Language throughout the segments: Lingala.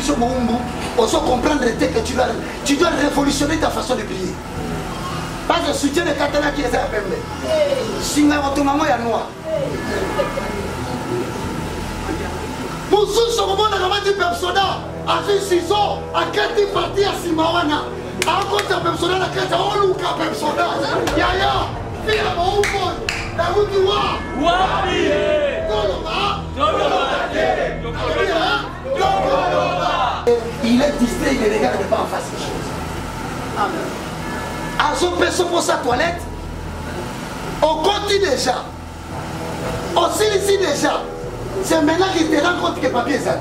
mission Moumbu, on doit comprendre que tu dois révolutionner ta façon de prier. Pas de soutien de Katana qui est à Pembe. Si tu as un maman, il y a noir. Moussou, sur le monde, on a dit persona, à 6 ans, à 4 parties à Simawana. À côté de persona, à 4 ans, on a persona. Yaya, fille à mon monde, la route du roi. Il est distrait, il ne regarde pas en face des choses. Amen. À son personne pour sa toilette, on continue déjà. On s'initie déjà. C'est maintenant qu'il te rend compte que le papier est ça.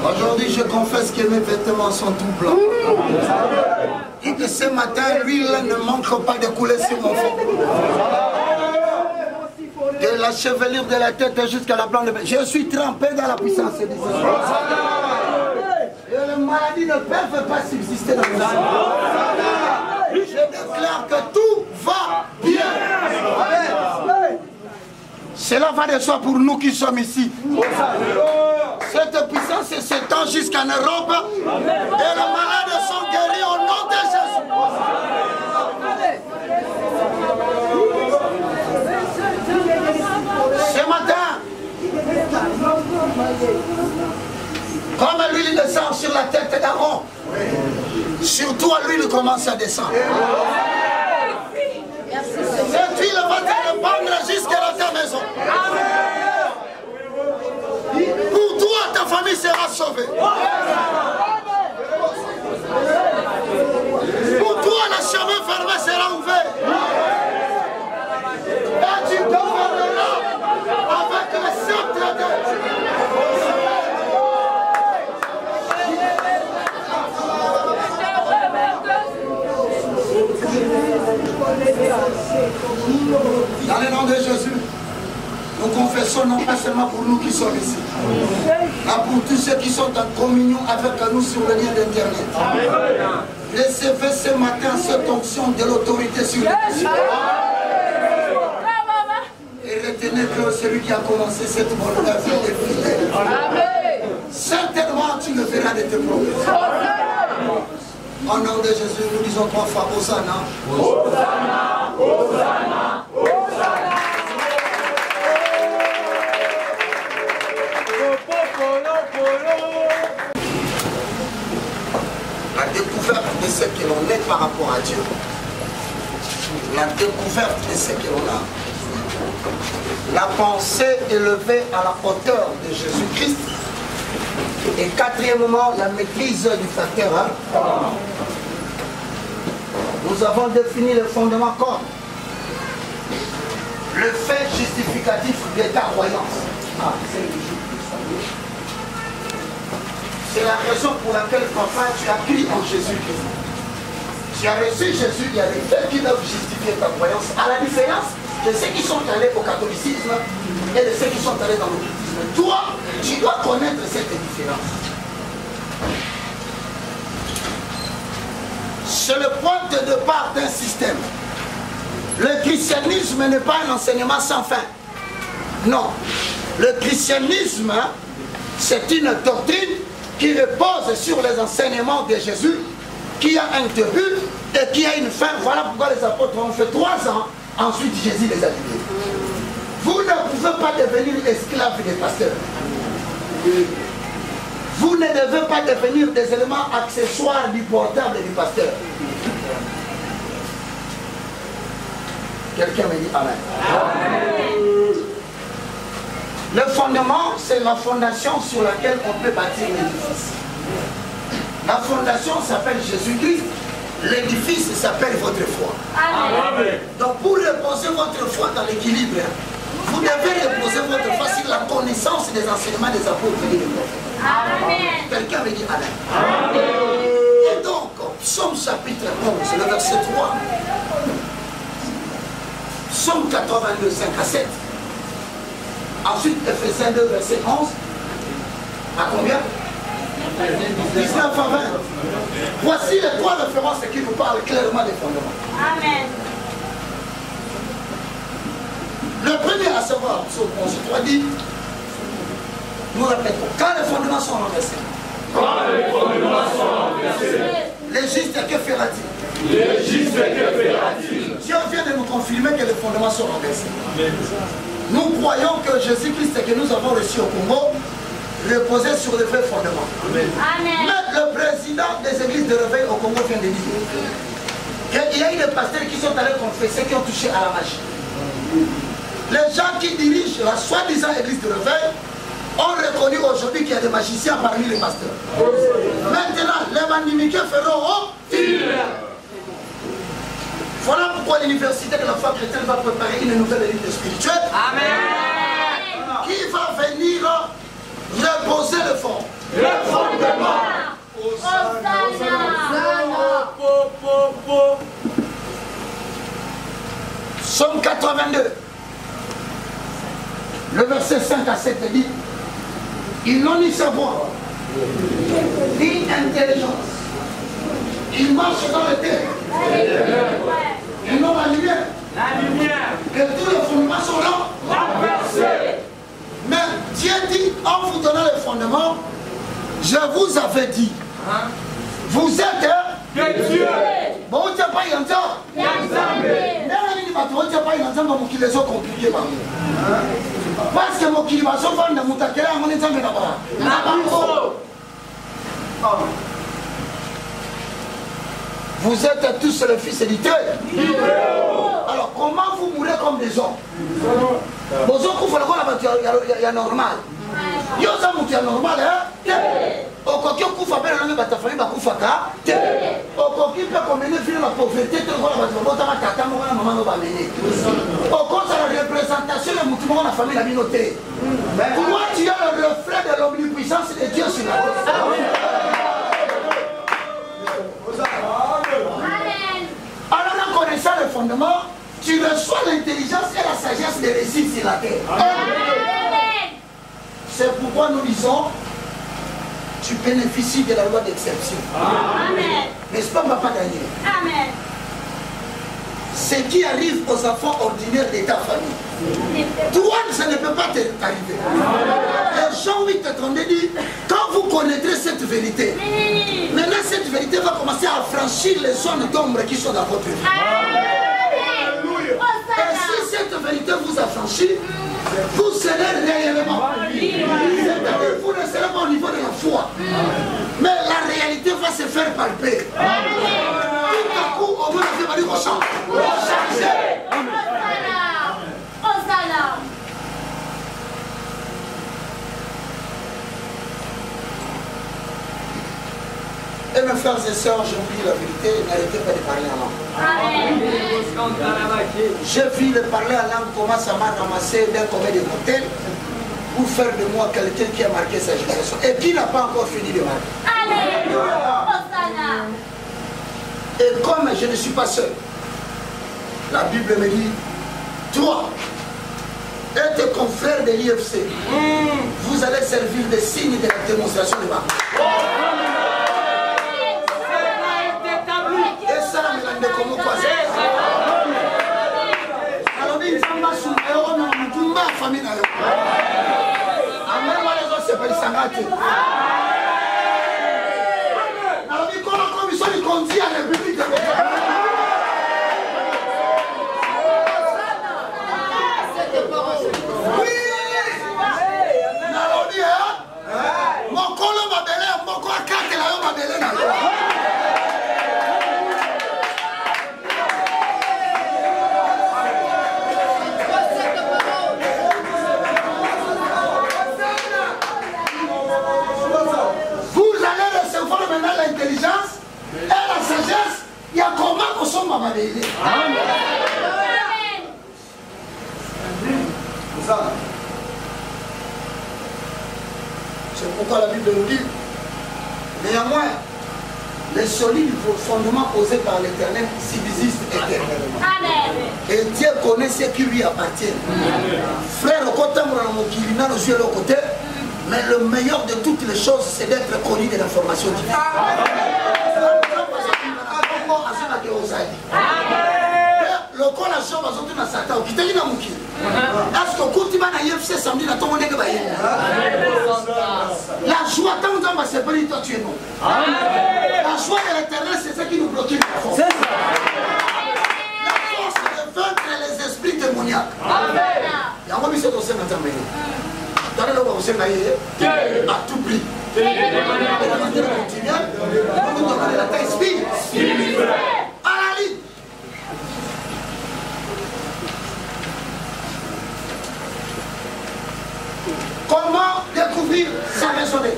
Aujourd'hui, je confesse que mes vêtements sont tout blancs. Et que ce matin, l'huile ne manque pas de couler sur mon front. De la chevelure de la tête jusqu'à la plante de... Je suis trempé dans la puissance de Dieu. Et les maladies ne peuvent pas subsister dans le monde. Je déclare que tout va bien. Cela va de soi pour nous qui sommes ici. Cette puissance s'étend jusqu'en Europe. Et les malades sont guéris au nom de Jésus. Ce matin, comme l'huile descend sur la tête d'Aaron, surtout à l'huile commence à descendre. Cette huile va te répandre jusqu'à ta maison. Pour toi, ta famille sera sauvée. Pour toi, le chemin fermé sera ouvert. Et tu gouverneras avec le sceptre de Dieu. Dans le nom de Jésus, nous confessons non pas seulement pour nous qui sommes ici, mais pour tous ceux qui sont en communion avec nous sur le lien d'Internet. Recevez ce matin cette onction de l'autorité sur les cieux. Et retenez que celui qui a commencé cette bonne œuvre est fidèle. Certainement tu le verras de tes propres. Au nom de Jésus, nous disons 3 fois Hosanna. Hosanna, Hosanna, Hosanna. La découverte de ce que l'on est par rapport à Dieu. La découverte de ce que l'on a. La pensée élevée à la hauteur de Jésus-Christ. Et quatrièmement, la maîtrise du facteur. Nous avons défini le fondement comme le fait justificatif de ta croyance. C'est la raison pour laquelle, papa, tu as cru en Jésus-Christ. Tu as reçu Jésus, il y a des faits qui doivent justifier ta croyance. À la différence de ceux qui sont allés au catholicisme et de ceux qui sont allés dans l'occultisme. Toi, tu dois connaître cette différence. C'est le point de départ d'un système. Le christianisme n'est pas un enseignement sans fin. Non. Le christianisme, c'est une doctrine qui repose sur les enseignements de Jésus, qui a un début et qui a une fin. Voilà pourquoi les apôtres ont fait 3 ans. Ensuite, Jésus les a libérés. Vous ne pouvez pas devenir esclave des pasteurs. Vous ne devez pas devenir des éléments accessoires du portable du pasteur. Quelqu'un me dit Amen. Amen. Le fondement, c'est la fondation sur laquelle on peut bâtir l'édifice. La fondation s'appelle Jésus-Christ. L'édifice s'appelle votre foi. Amen. Donc pour reposer votre foi dans l'équilibre, vous devez reposer votre foi sur la connaissance des enseignements des apôtres et des prophètes. Amen. Quelqu'un me dit Amen. Amen. Et donc, Psaume chapitre 11, le verset 3. Psaume 82, 5 à 7. Ensuite, Ephésiens 2, verset 11. À combien? 19 à 20. Voici les 3 références qui nous parlent clairement des fondements. Amen. Le premier à savoir, Psaume 11, 3 dit, nous répétons, quand les fondements sont renversés. Quand les fondements sont renversés. Les justes, que fera-t-il? Les justes, que fera-t-il? Dieu vient de nous confirmer que les fondements sont renversés. Nous croyons que Jésus-Christ que nous avons reçu au Congo reposait sur les vrais fondements. Amen. Mais le président des églises de réveil au Congo vient de dire qu'il y a eu des pasteurs qui sont allés confesser, qui ont touché à la magie. Les gens qui dirigent la soi-disant église de réveil ont reconnu aujourd'hui qu'il y a des magiciens parmi les pasteurs. Maintenant, les manimiqués feront Voilà pourquoi l'université de la foi chrétienne va préparer une nouvelle élite spirituelle. Amen. Qui va venir reposer le fond. Le fondement. Somme 82. Le verset 5 à 7 dit, ils n'ont ni savoir, ni intelligence. Ils marchent dans le terre. Ils n'ont la lumière. Que tous les fondements sont renversés. Mais Dieu dit, en vous donnant le fondement, je vous avais dit, vous êtes que Dieu. Bon, tu n'as pas eu un temps. Parce que mon kili va se vendre dans mon taquet, on est en train de vous êtes tous les fils édités. Alors, comment vous mourrez comme des hommes? Vos hommes, il y a normal. Il y a normal, hein? Au coquin, vous faites la famille, vous faites au coquin, peut mener la pauvreté, au cause de la représentation de la famille, la communauté. Pourquoi tu as le reflet de l'omnipuissance de Dieu sur la terre? Alors, en connaissant le fondement, tu reçois l'intelligence et la sagesse de réussir sur la terre. C'est pourquoi nous disons, tu bénéficies de la loi d'exception. N'est-ce pas, papa Daniel? Amen. Ce qui arrive aux enfants ordinaires de ta famille, toi, ça ne peut pas t'arriver. Et Jean 8:32 dit, quand vous connaîtrez cette vérité, maintenant cette vérité va commencer à franchir les zones d'ombre qui sont dans votre vie. Et si cette vérité vous a franchi, vous serez réellement. C'est-à-dire, vous ne serez pas au niveau de la foi. Mais la réalité va se faire palper. Tout à coup, au moins, vous allez changer. Et mes frères et sœurs, je vous dis la vérité, n'arrêtez pas de parler en langue. J'ai vu le parler en langue, comment ça m'a ramassé d'un commun de mortels pour faire de moi quelqu'un qui a marqué sa génération et qui n'a pas encore fini de marquer. Et comme je ne suis pas seul, la Bible me dit, toi et tes confrères de l'IFC, vous allez servir des signes de la démonstration de ma. C'est pourquoi la Bible nous dit, néanmoins, les solides fondements posés par l'Éternel subsistent éternellement. Et Dieu connaît ce qui lui appartient. Frère, mais le meilleur de toutes les choses, c'est d'être connu de l'information divine. Le corps la chambre a sorti dans Satan. Qui t'a dit dans mon kil? Est-ce que quand tu vas dans l'IFC samedi, dans ton monde, la joie, tant que tu vas se faire, toi tu es non. La joie de l'éternel, c'est ce qui nous bloque la force. La force de vaincre les esprits démoniaques. Il y a un homme qui s'est aussi intermédiaire. Dans le monde, vous savez, à tout prix. On va nous demander la taille spirituelle. À la ligne. Comment découvrir sa raisonnée?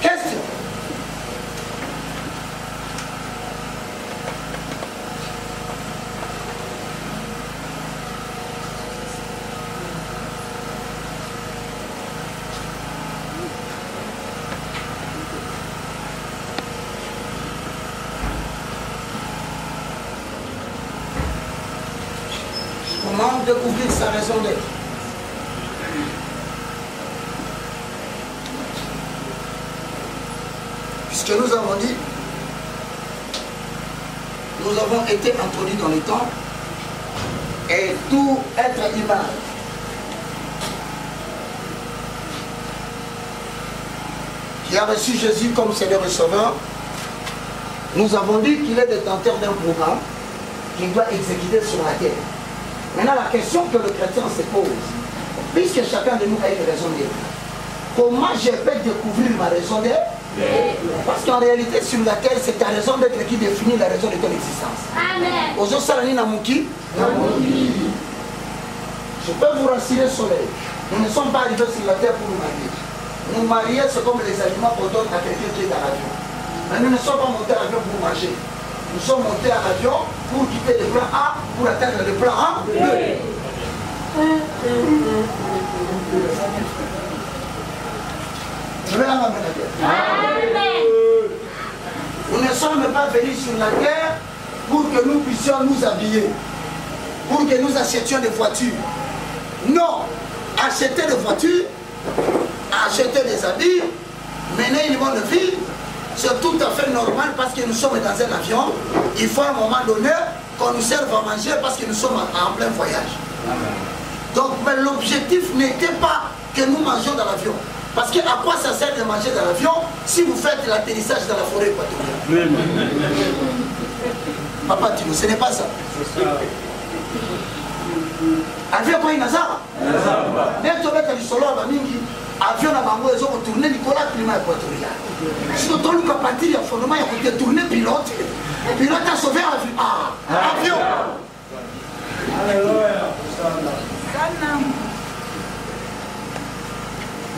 Question. Comment découvrir sa raison d'être? Puisque nous avons dit, nous avons été introduits dans les temps et tout être humain qui a reçu Jésus comme Seigneur et Sauveur, nous avons dit qu'il est détenteur d'un programme qu'il doit exécuter sur la terre. Maintenant, la question que le chrétien se pose, puisque chacun de nous a une raison d'être, comment je peux découvrir ma raison d'être? Parce qu'en réalité, sur la terre, c'est ta raison d'être qui définit la raison de ton existence. Amen. Je peux vous rassurer, soleil. Nous ne sommes pas arrivés sur la terre pour nous marier. Nous marier, c'est comme les aliments qu'on donne à quelqu'un qui est dans l'avion. Mais nous ne sommes pas montés à l'avion pour manger. Nous sommes montés à l'avion pour quitter le plan A pour atteindre le plan A. Je vais la ramener à la terre. Nous ne sommes pas venus sur la terre pour que nous puissions nous habiller, pour que nous achetions des voitures. Non, acheter des voitures, acheter des habits, mener une bonne vie, c'est tout à fait normal parce que nous sommes dans un avion. Il faut à un moment donné qu'on nous serve à manger parce que nous sommes en plein voyage. Donc, mais l'objectif n'était pas que nous mangions dans l'avion. Parce que à quoi ça sert de manger dans l'avion si vous faites l'atterrissage dans la forêt équatoriale? Papa, tu ce n'est pas ça. Avion quoi il n'a ça? Dès que tu vas du solo à Mingi, avion à Bango, ils ont tourné Nicolas climat équatorial. Si tu as partir, il y a fondement, il y a tourné pilote. Pilote a sauvé l'avion. Ah, avion.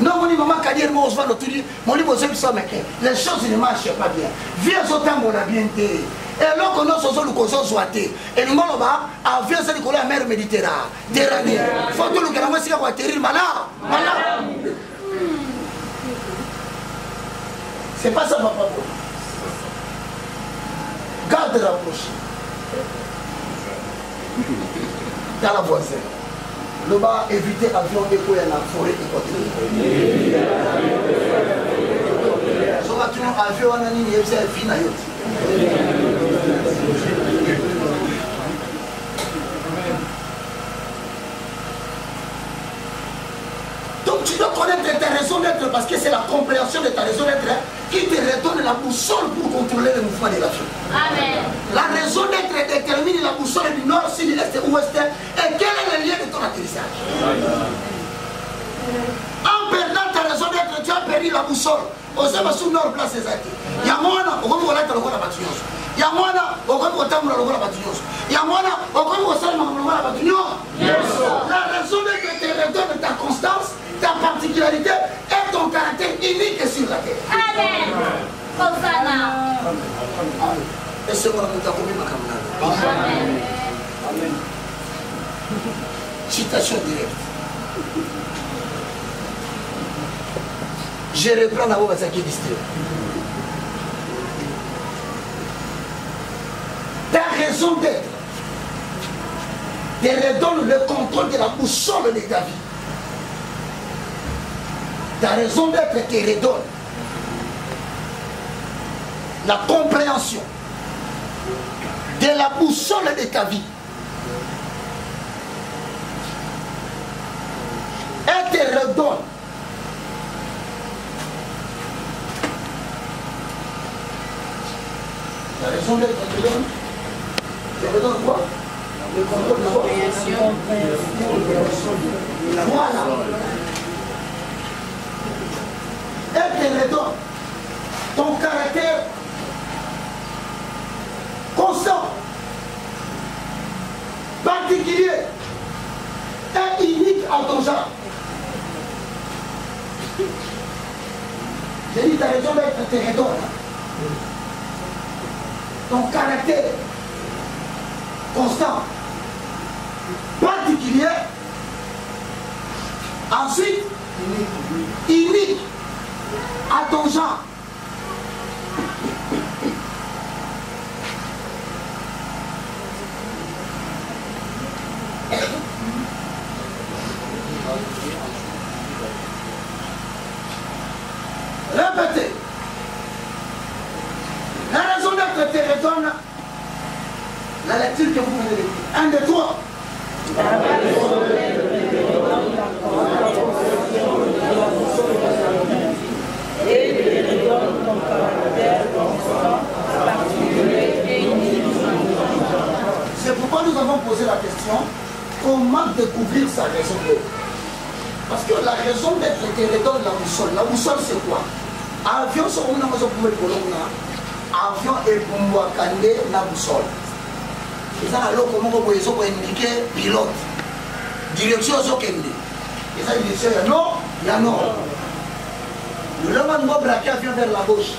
Non, mon maman a dit, moi, je vais tout dire, mon livre, les choses ne marchent pas bien. Viens au temps, on a bien été. Et là, on a ce le coson soité. Et nous, on va, avion, c'est la mer Méditerranée. Faut tout le monde qui va atterrir, malade. C'est pas ça, papa. Garde la bouche. Dans la voisine. Le bas éviter avion et quoi dans la forêt équatoriale. So va tu avion on a ni yebisa fina yote. Donc tu dois connaître ta raison d'être parce que c'est la compréhension de ta raison d'être qui te redonne la boussole pour contrôler le mouvement de l'avion. Amen. La raison d'être détermine la boussole du nord, sud, est, ouest. Et quel est le lien de ton atterrissage? En perdant ta raison d'être, tu as perdu la boussole. On sait pas sous nord place ces actes. Il y a moins, on va voir la bâtiment. Il y a moins, on va voir la bâtiment. Il y a moins, on va voir la bâtiment. La raison d'être te redonne ta constance, ta particularité et ton caractère unique sur la terre. Amen. Et c'est moi qui t'ai Amen. Amen. Citation directe. Je reprends d'abord ce qui est distrait. Ta raison d'être te redonne le contrôle de la boussole de ta vie. Ta raison d'être te redonne la compréhension de la boussole de ta vie. Elle te redonne la raison d'être te redonne quoi? Le contrôle de quoi? Voilà. Elle te redonne ton caractère constant, particulier et unique à ton genre. J'ai dit, ta raison d'être te redonne ton caractère constant, particulier, ensuite unique à ton genre. Maître Téréton, la lecture que vous venez de lire. 1, 2, 3. C'est pourquoi nous avons posé la question, comment découvrir sa raison d'être? Parce que la raison d'être redonne la boussole. La boussole c'est quoi? Avion, avion et Bumwakande la boussole. Et ça, alors, comment vous pouvez indiquer pilote? Direction, c'est Kende. Et ça, il dit, il y a non, il y a non. Le lendemain, nous avons braqué l'avion vers la gauche.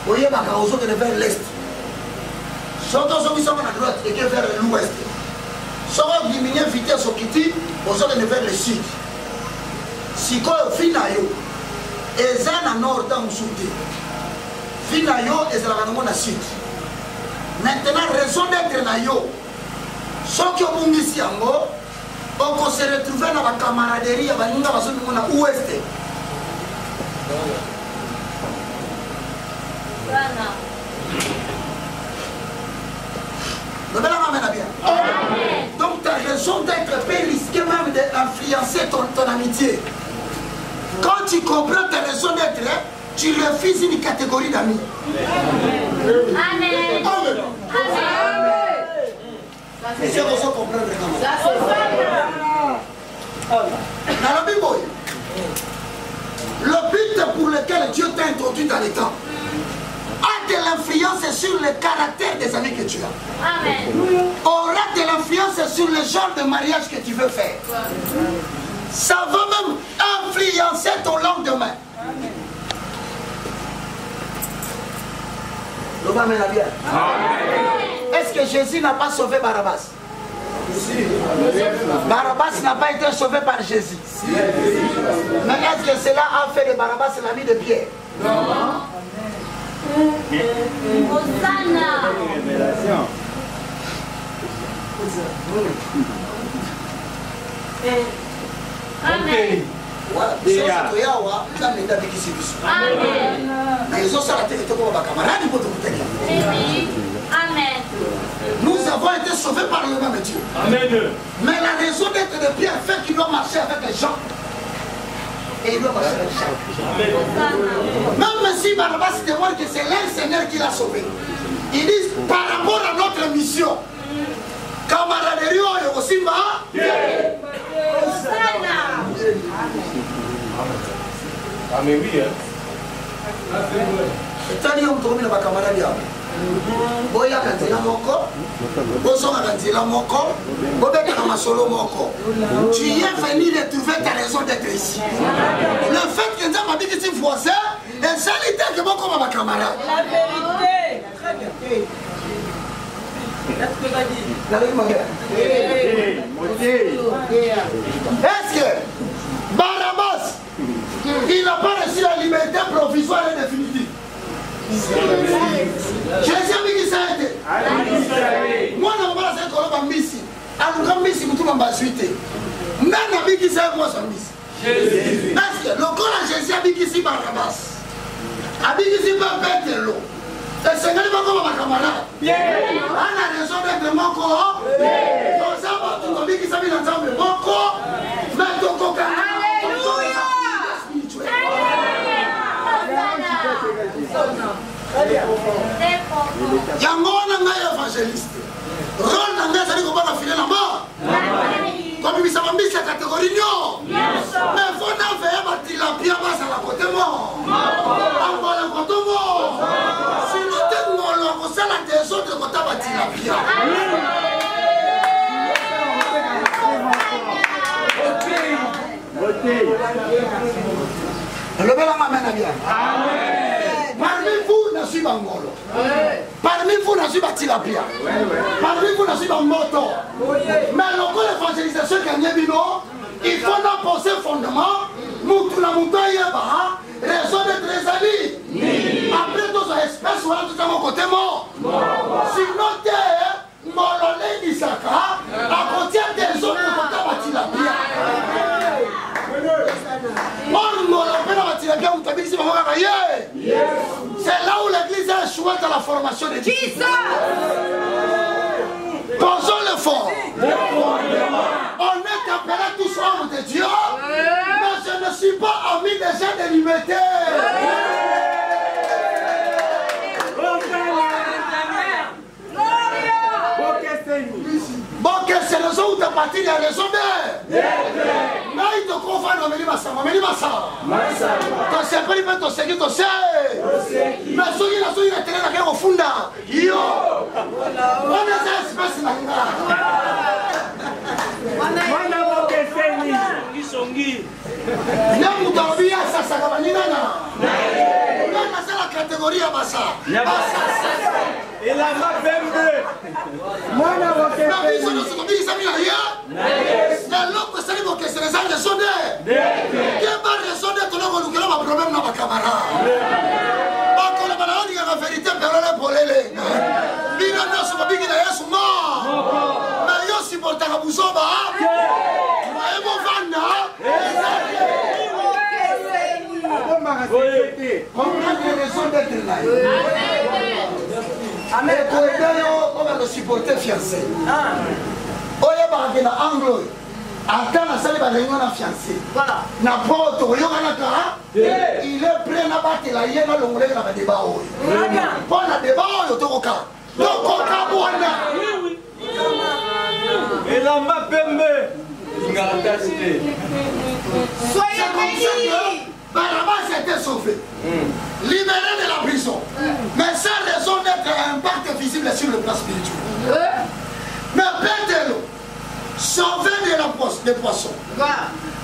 Vous voyez, ma carrosse est vers l'est. Surtout ceux qui sont à droite et qui vers l'ouest. Si on diminue la vitesse au Kiti, on sort vers le sud. Si on fait et ça na nord dans le sud. Finayo et ça na le sud. Maintenant, raison d'être na yo. Ceux qui ont ici en haut, on peut se retrouver dans la camaraderie à l'ouest. Donc ta raison d'être peut risquer même d'influencer ton amitié. Quand tu comprends ta raison d'être, tu refuses une catégorie d'amis. Amen. Amen. Et c'est pour ça qu'on comprend vraiment. Le but pour lequel Dieu t'a introduit dans les temps a de l'influence sur le caractère des amis que tu as. Amen. Aura de l'influence sur le genre de mariage que tu veux faire. Ça va même influencer ton lendemain. Est-ce que Jésus n'a pas sauvé Barabbas? Barabbas n'a pas été sauvé par Jésus. Mais est-ce que cela a fait de Barabbas l'ami de Pierre? Non. Amen. Voilà. Nous avons été sauvés par le même Dieu. Amen. Mais la raison d'être de Pierre fait qu'il doit marcher avec les gens. Et il doit marcher avec les gens. Même si Barabbas témoigne que c'est l'un Seigneur qui l'a sauvé, ils disent par rapport à notre mission, camaraderie et aussi Amen, oui. C'est-à-dire que nous avons camarades. Boya kanzela moko, bozonga kanzela moko, bobeka na masolo moko. Tu es venu de trouver ta raison d'être ici. Le fait que nous avons dit que tu es voisin, et ça l'était que bon comme ma camarade. La vérité. Est-ce que Barabbas, il n'a pas reçu la liberté provisoire et définitive? Jésus a dit que ça a été. Moi, je ne sais pas si je suis ici. Alors, je suis ici, je suis ici. Mais je dis que ça moi, je suis ici. Parce que le corps de Jésus a dit que c'est Barabbas. A dit que c'est pas bête de l'eau. Et c'est pas comme ma camarade. On a raison d'être mon corps. Donc, ça va, tu as dit que ça vient ensemble. Mon corps, mais ton corps. Yango wana ngai évangéliste rôle na ngai ezali kobanga file na mort kobimisa bambisi ya kategori nyo mais fo na veye batilapia bazala kote mort angola koto mort sino te ngolo akosala desordre kota batilapia alobelanga amena bien. Parmi vous, je suis Bangolo. Parmi vous, je suis Batilapia. Parmi vous, je suis Bamboto. Mais le l'évangélisation il faut nous poser fondement. Moutouna Moutaye, raison d'être les amis. Après, tous les espèces, voilà tout à mon côté mort. Sinon, t'es Mololé d'Isaka, à côté des autres côté Batilapia. C'est là où l'église a échoué dans la formation des disciples? Posons l'effort. On est appelés tous hommes de Dieu, mais je ne suis pas ami des gens de liberté. Bon, quelle c'est raison où tu as parti, il y a raison d'air. Mais il te confond, on me dit Massa. Tu sais pas, il peut te seguir, tu sais. Mais ceux qui ont été là, au fond, yo. On est un espèce de c'est la catégorie à Bassa. Et la main ferme. On va le supporter fiancé. Oya ba na anglo. Ata na sali ba lengo na fiancé. Na poto yo kana ka. Il est prêt na batela ye na longole na ba débat oyo. Pour na débat oyo to koka. To koka bwana. Et la main pembe. Soyez bénis. Barabas était sauvé, libéré de la prison, mais sans raison d'être un impact visible sur le plan spirituel. Mais Pétero, sauvé de la poisse des poissons,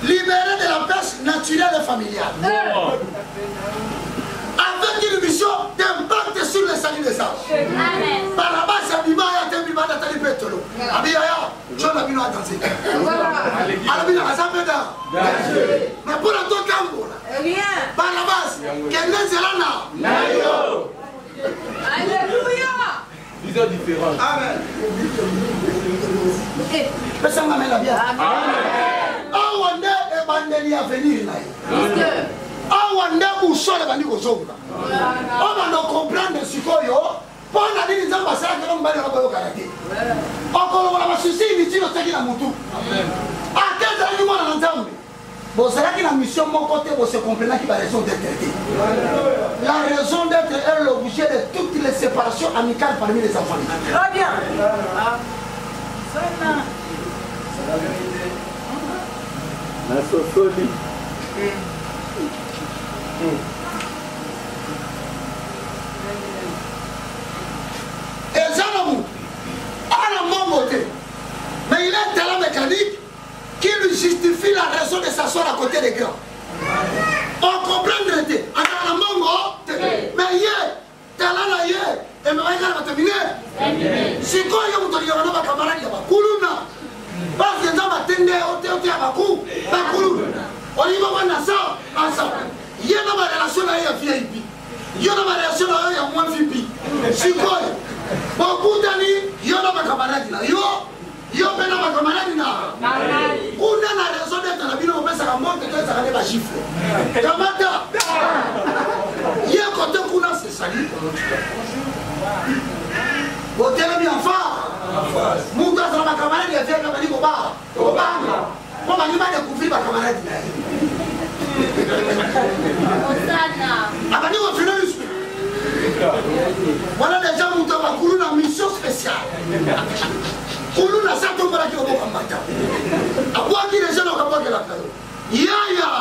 libéré de la pêche naturelle et familiale, avec une mission d'impact sur le salut des âges. Barabas a dit Nathalie Pétero, Abiyaya, John Abino a dansé. Alabina a Zambeda. Mais pour la tour Kambola, Barabas, quel est Zelana? Alléluia. Vision différente. Amen. Personne m'amène la bien. Amen. Awande et Bandeli à venir là. Awande ou sort bandi ko zonga. On va nous comprendre ce koyo. Pour la vie des ambassadeurs, on va les regarder au karaté. Encore on va souci inutile au teki na mutu. À quel âge nous on entend? Bon, c'est là qu'il a mission mon côté pour se comprendre qu'il a raison d'être. La raison d'être est l'objet de toutes les séparations amicales parmi les enfants. Très bien. La vérité. La sophonie. Et Zanamou, à la montée, mais il est tellement mécanique qui lui justifie la raison de s'asseoir à côté des grands. On comprend le thé, à la mongo, mais hier, talala hier, et me va terminer. Si quoi il y a un tournoi de camarade, il y a pas Kuluna. Parce que dans ma tende, on te a Bakou, Bakoulou. On y va voir ça ensemble. Il y a ma relation avec un VIP. Il y a ma relation avec un moins VIP. Si quoi? Beaucoup d'années, il y a ma camarade là. Yo, ma camarade là. On a la raison d'être la ville, on met ça à monter, ça va aller gifler. Kamata, il y a un côté qu'on a, c'est sali. Vous avez mis en phare. Mouta sur ma camarade, il y a fait un camarade au bar. Au bar. On va lui découvrir ma camarade. Ah, bah, nous, on finit. Voilà les gens qui ont une mission spéciale. Koulou n'a pas tombé qui au combattant. À quoi qui les gens n'ont pas de la cadeau? Yaya!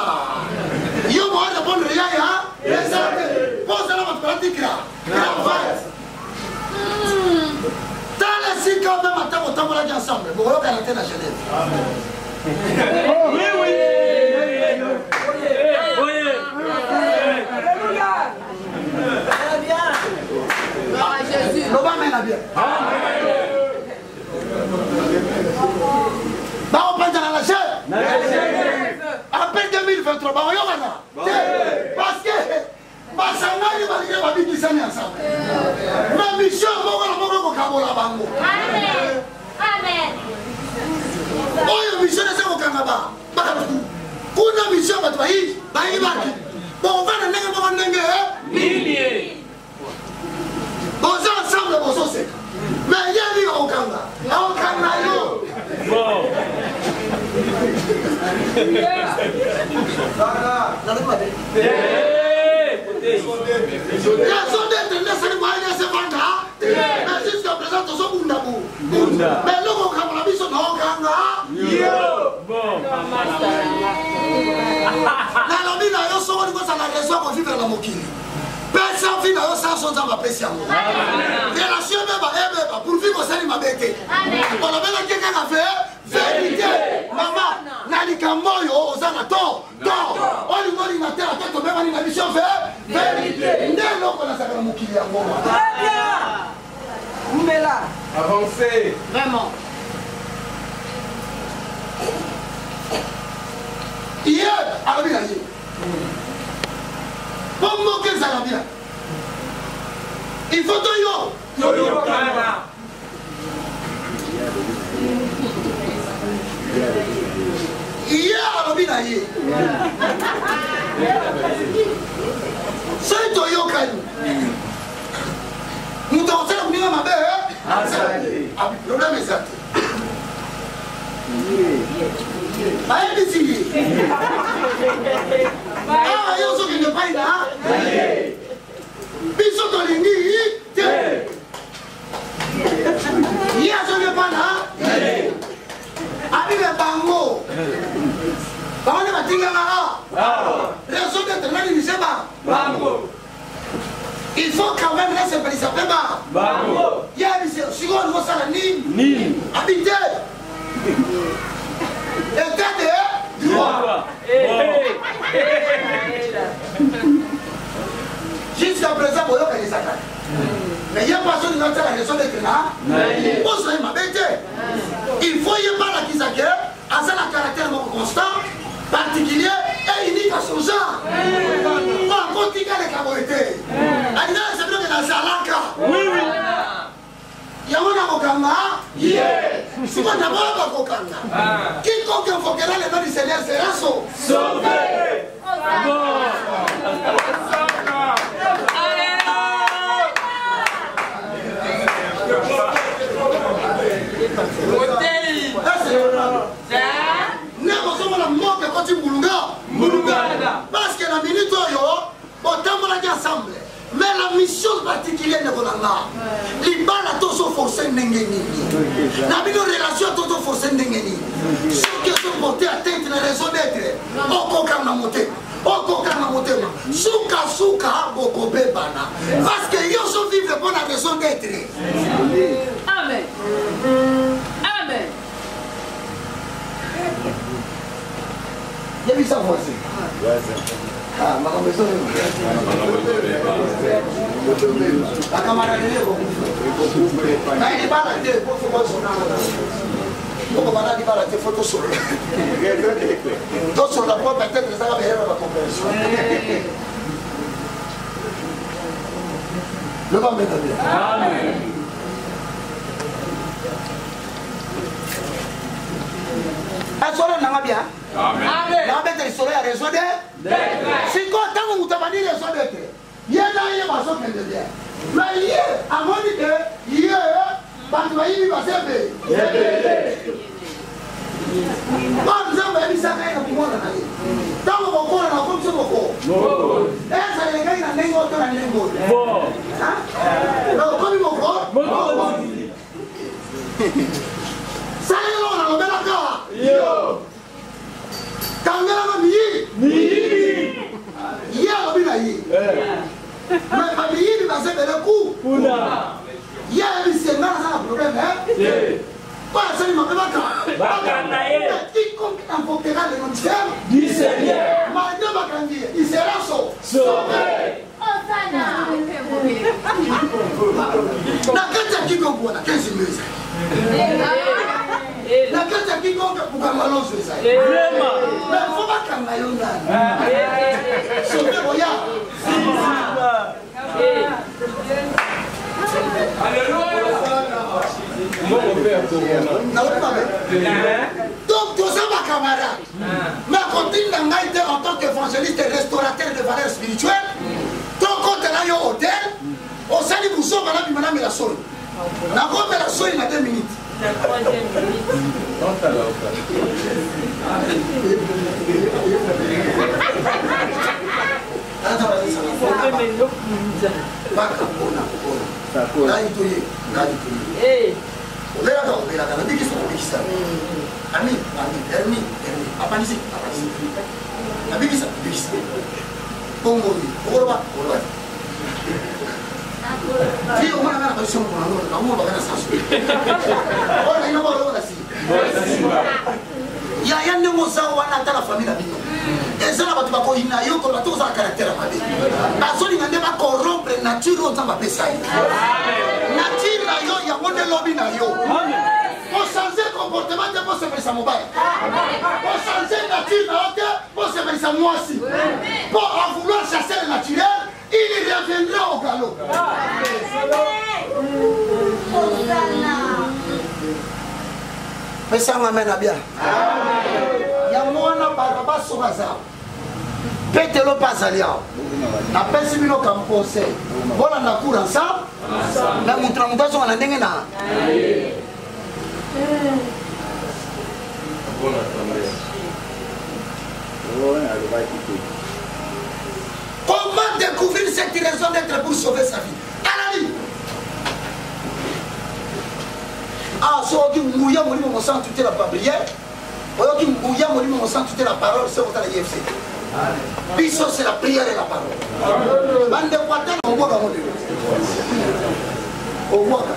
Yo, moi, je prends le yaya. Pose la pratique là. Dans les 5 ans, même à temps, on tombe là ensemble. Bon, on va garantir la Genève. Oui, oui. Appelle 2023, parce que Basangani va dire ma vie ensemble. Ma mission, Amen. Oyo mission est au Canada. Kuna mission va toi, bon, on va Raison d'être ne serait pas une seconde. Mais jusqu'à présent, tous sont bundabou. Mais le gros camarade, ils sont non ganga. Bon. La lobby n'a pas sauvé parce que la raison qu'on vit vers la mokili. Personne vit dans ça sans avoir apprécié. Relation même pour vivre au sein de ma bête. On a même quelqu'un qui a fait vérité. Maman, Nalika Moyo, Osana Tor. On lui dit matin, à toi, même une mission fait vérité. N'est l'homme qu'on a sa mokili à moi. Avancez. Vraiment. Hier, à la ville, pour moquer ça la bien. Il faut tout yo. Hier, à la ville, c'est tout yo quand nous t'en faisons venir ma belle. Le problème est ça. Aïe, ici. Ah, yo so qui ne paye là. Biso to lingi. Ya so ne pas là. Abi le bango. Bango ne batinga là. Raison d'être là ni seba. Bango. Il faut quand même laisser passer ça pas. Bango. Ya biso sigon mo sala ni. Habité. Jusqu'à présent, vous avez des attaques. Mais il n'y a pas de la raison d'être là. Il faut y avoir la Kizake, à un caractère constant, particulier et unique à son genre. Pas continuer les camoïtés. C'est vrai que dans Zalaka. Oui. Yamona Mokanga, si vous n'avez pas Mokanga, quiconque invoquera le nom du Seigneur sera sauvé. Parce que la minute autant ensemble. Mais la mission particulière de Bonanga, les balles à tous forcés n'engagent. La relation à tous forcés n'engagent. Ceux qui sont portés à tête de la raison d'être, au coca na monté, au coca na monté, souka, boko bebana. Parce que ils sont vivre pour la raison d'être. Amen. Amen. Il y a vu ça voici. Ah, ma maison. La camarade est là. Il est pas là, il faut pas il faut sur donc sur la porte peut-être ça va venir à la compréhension. Le va mettre bien. Amen. Asolo nanga bien. Amen. La bête est sur la raison de si quand on vous demande raison d'être, il y a là pas ça qui est bien. Mais hier, à mon idée, hier, parce que il va servir. Quand nous avons mis ça quand pour moi là. Dans mon corps là, comme ça mon corps. Ça les gars il a nengo to na nengo. Bon. Hein? Donc comme mon corps. Ça les là on a bel accord. Yo. Kangela mi. Hier on bi na yi. Mais pas mi il va se faire le coup. Puna. Hier il s'est là ça problème hein. Pas ça il m'a pas quiconque invoquera le nom du Seigneur, il sera sauvé. Osana. La carte à quiconque on a 15 minutes. La carte à quiconque pour qu'on malheur sur ça. Mais il faut pas qu'on aille là. Sauvé regarde. Donc, tous ces camarades, ma continue d'engager en tant qu'évangéliste et restaurateur de valeurs spirituelles, ton compte là, au hôtel, au salut vous sauve la madame la sol. La robe la sol, il a 2 minutes. La troisième minute. Non, t'as là, yaya ndenge oza wana ata na famille na bino eza na bato bakoyina yo kola to oza na caractère mabe bazolinga nde bakorompre nature oyo nzambe apesa ye nature na yo yango nde lobi na yo ochange comportement te posepelisa mobali ochange nature na yo te posepelisa mwasi po a vouloir chasser le naturel il reviendra au galop. Mais ça m'amène à bien. Il y a moi na baraba sobaza. Petelo pasalia. Na pesi bino kampose. Bola na cour ensemble. Na mutra mutaso na ndenge na. Comment découvrir cette raison d'être pour sauver sa vie? Alali. Ah, so qui mouilla mon livre, mon sang, tu la prière. Ou qui mouilla mon livre, mon sang, tu la parole, c'est au IFC. Piso, c'est la prière et la parole.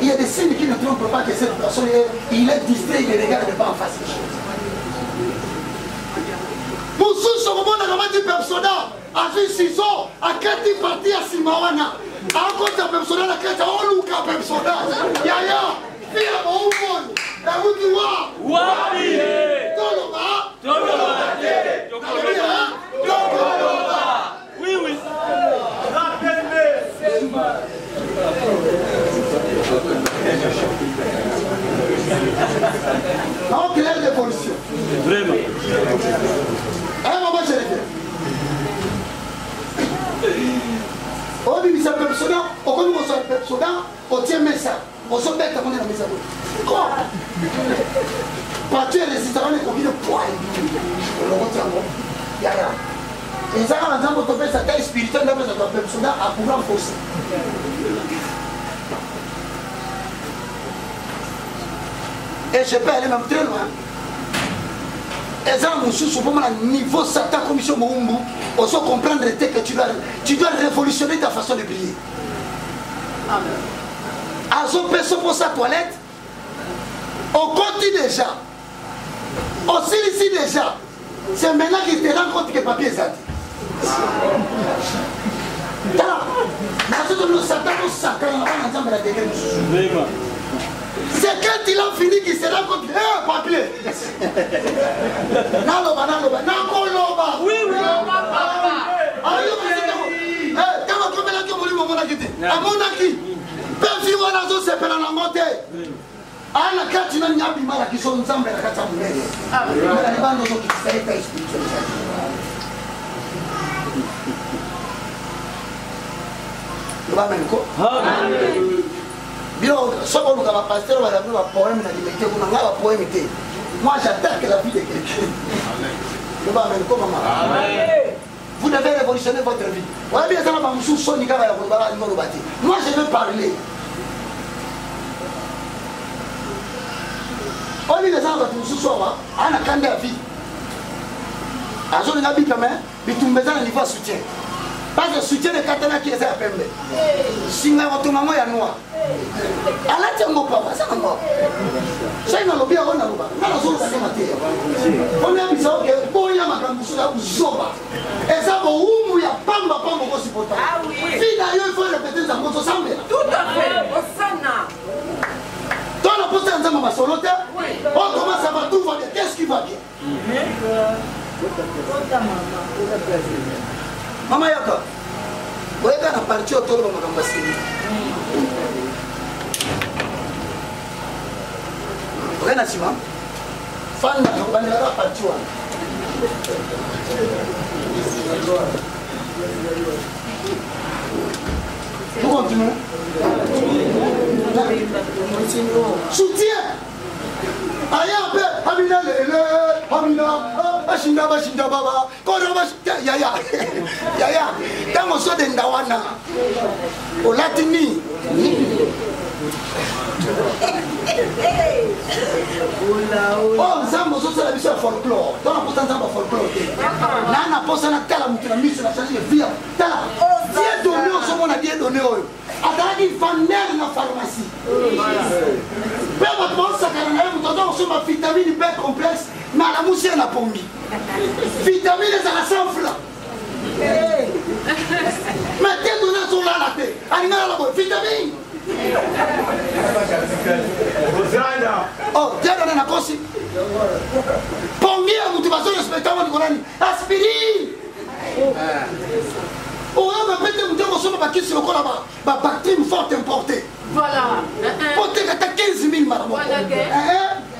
Il y a des signes qui ne trompent pas que cette personne, il est distrait, il ne regarde pas en face des choses. Pour ceux qui sont du personnel, à Ciso, à Kati parti à Simawana, à côté de personnel, à Kati, à Oluka personnel, Yaya. Fia Boumon, la Wukiwa, Wabi, Toloba, Toloba, Toloba. Oui, oui. La PMB. En clair d'évolution. Vraiment. Un moment, je l'ai fait. Au début, c'est un personnage, au début, c'est un personnage, au tiers ça. On se met à la maison. Quoi? Pas tu es résistant, on est combien de poids? On le retient. Yaya. Et ça, quand on peut faire sa taille spirituelle, on peut faire sa personne à pouvoir forcer. Et je peux aller même très loin. Et ça, mon sous, au niveau Satan, commission Moumbu, on se comprendre que tu dois révolutionner ta façon de prier. Amen. À son personne pour sa toilette, on continue déjà. On ici déjà. C'est maintenant qu'il te rend compte que le papier est zadi. C'est quand il a fini qu'il se rend compte que papier. Naloba. Oui, oui. Pefi wana zo sepela na ngote. Ana kati na nyabi mara kiso nzambe na kata mbele. Mara libando zo kisaita spiritual. Amen ko. Amen. Bilo soko luka ba pasteur wala ba poème na limité kuna ngaba poème té. Moi j'attaque la vie de quelqu'un. Amen ko maman. Amen. Vous devez révolutionner votre vie. Moi je veux parler. On dit les gens qui sont là, on a quand même vie. À zone de quand même, mais tout le monde niveau soutien. Pas de soutien de Katana qui est à Pembe. Si on a votre maman est noire. À la tienne, mon papa, ça va. Ça, il n'a pas bien, on a pas. On a zone de matière. On a mis ça, ok, bon, il y a ma grande bouche là, vous zoba. Et ça, bon, où il y a pas de supporter. Ah oui. Finalement, il faut répéter ça, mon sang. Tout à fait. Au Sana. Dans la poste, on a solo. On commence à voir tout va bien. Qu'est-ce qui va bien? Maman Yaka, vous avez un parti autour de ma campagne. Vous avez un ciment? Fan de la partie. Vous continuez? Soutien. Aya pe Amina lele Amina Bashinda bashinda baba Kora bashinda yaya yaya Tango so de ndawana O latini Oh nzambo so la biso folklore Tona pourtant nzambo folklore Nana posa na tala mutuna miso na changer vie tala Dieu donné au sommet na Dieu donné oyo Ataki vendeur na pharmacie Pe votre bon sakana mutoto so ma vitamine B complexe na la mousse na pombi Vitamine za la sans flan Mais Dieu donné sur la tête Alina la bonne vitamine Oh, Dieu donné na kosi Pombi a motivation respectable de Korani Aspirine Oh, on va mettre un démon sur ma bâtisse sur le corps là-bas. Ma bactérie forte importée. Voilà. Portée que t'as 15 000 madame. Voilà.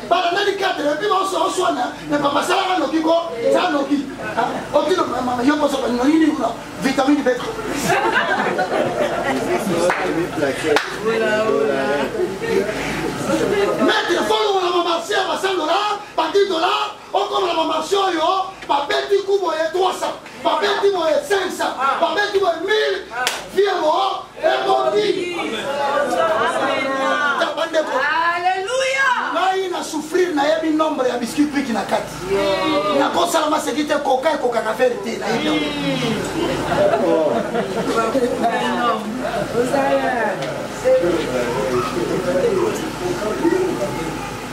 Par la 94, et puis on se reçoit, mais papa, ça va, Noki, quoi? Ça, Noki. Ok, maman, il y a pas ça, vitamine B. Mettre le fond, on va marcher à 100 $, par $10, on comme la marché, par petit coup, 300, par petit coup, 500, par petit coup, 1000, viens voir, et bon dit. Alléluia. Ngai na souffrir na yebi nombre ya biscuit prix na kati. Na ko salama sekite coca et coca café te na yebi.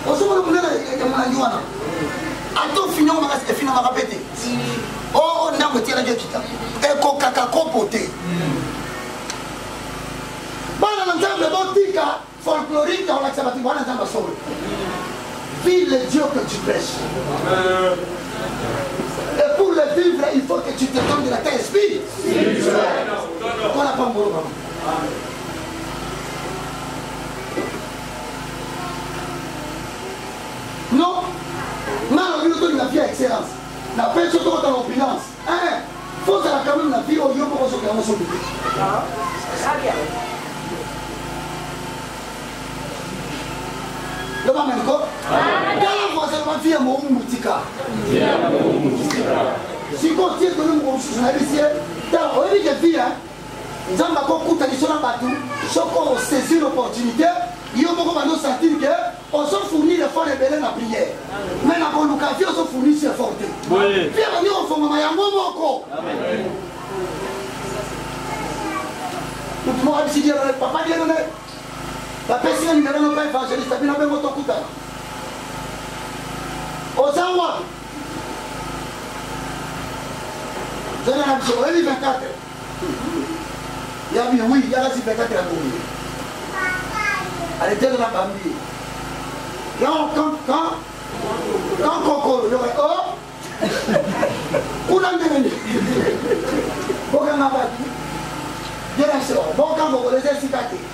Osomo mwana ya mwanjuana. Ato finyo maka fina maka pete. Oh ndambo tira je kita. E coca capote. Bana na nzambe botika folklorique on l'accepte bana nzambe solo. Vis le Dieu que tu prêches. Et pour le vivre, il faut que tu te donnes de la terre esprit. On n'a pas un bon non, malgré tout, il a fait excellence. La paix surtout dans l'opulence. Il faut que quand même la vie au lieu pour se faire un seul. Le va même quoi? Dans la voie, ça va faire mon moutika. Si on tient que nous sommes sur la vie, dans la vie, nous avons beaucoup de traditions à battre. Si on saisit l'opportunité, il y a beaucoup de sentir que on se fournit les efforts de la prière. Mais la bonne occasion, on se fournit ses efforts. Puis on va dire, on fait un moment. Nous avons dit, papa, Dieu, la personne ne va pas évangéliste, elle n'a pas votre coup. Ozawa. Vous avez un petit peu, 24. Il y a oui, il y a 24 à mourir. Elle était dans la famille. Quand Coco, il y aurait oh, on a devenu. Bon, on a battu. Bien sûr, bon, quand vous les avez cicatés.